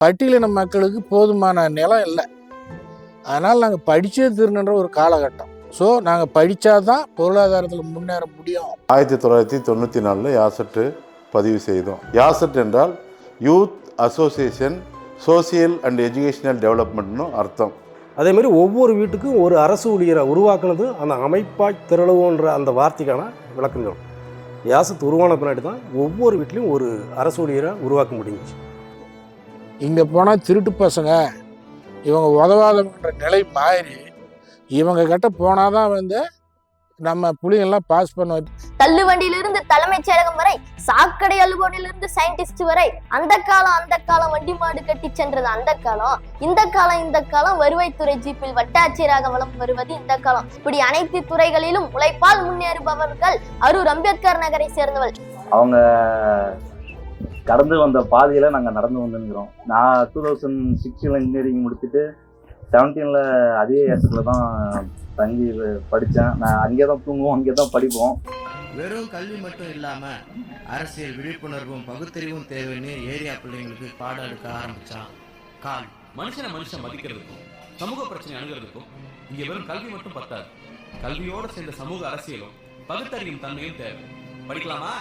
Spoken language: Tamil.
பட்டியலின மக்களுக்கு போதுமான நிலம் இல்லை. அதனால் நாங்கள் படித்தே திருநன்ற ஒரு காலகட்டம். ஸோ நாங்கள் படித்தாதான் பொருளாதாரத்தில் முன்னேற முடியும். 1994 யாசெட்டு பதிவு செய்தோம். யாசெட் என்றால் youth association social and educational டெவலப்மெண்ட்னு அர்த்தம். அதேமாதிரி ஒவ்வொரு வீட்டுக்கும் ஒரு அரசு ஊழியரை உருவாக்குனது அந்த அமைப்பாய் திரளுவோன்ற அந்த வார்த்தைக்கான விளக்கம் சொல்லணும். யாசெட் உருவான பின்னாடி தான் ஒவ்வொரு வீட்லேயும் ஒரு அரசு ஊழியரை உருவாக்க முடிஞ்சிச்சு. இங்கே போனால் திருட்டு பசங்க இவங்க உதவாதவன்ற நிலை மாறி இவங்க கிட்ட போனாதான் நம்ம புள்ளிங்கெல்லாம் பாஸ் பண்ண. தள்ளு வண்டியிலிருந்து தலைமைச் செயலகம் வரை, சாக்கடை அலுவலிலிருந்து சயின்டிஸ்ட் வரை, அந்த காலம் வண்டி மாடு கட்டி சென்றது அந்த காலம். இந்த காலம் வருவாய்த்துறை ஜீப்பில் வட்டாட்சியராக வலம் வருவது இந்த காலம். இப்படி அனைத்து துறைகளிலும் உழைப்பால் முன்னேறுபவர்கள் அரூர் அம்பேத்கர் நகரை சேர்ந்தவள். அவங்க கடந்து வந்த பாதையில நாங்கள் நடந்து வந்துங்கிறோம். நான் 2006 இன்ஜினியரிங் முடிச்சுட்டு 17 அதே இடத்துல தான் தங்கி படித்தேன். நான் அங்கே தான் தூங்குவோம், அங்கே தான் படிப்போம். வெறும் கல்வி மட்டும் இல்லாமல் அரசியல் விழிப்புணர்வும் பகுத்தறிவும் தேவைன்னு ஏரியா பிள்ளைங்களுக்கு பாடம் எடுக்க ஆரம்பித்தான் கால். மனுஷன் மதிக்கிறதுக்கும் சமூக பிரச்சனை அணுகிறதுக்கும் இங்கே வெறும் கல்வி மட்டும் பத்தாது. கல்வியோடு சேர்ந்த சமூக அரசியலும் பகுத்தறியும் தன்மையும் தேவை. படிக்கலாமா?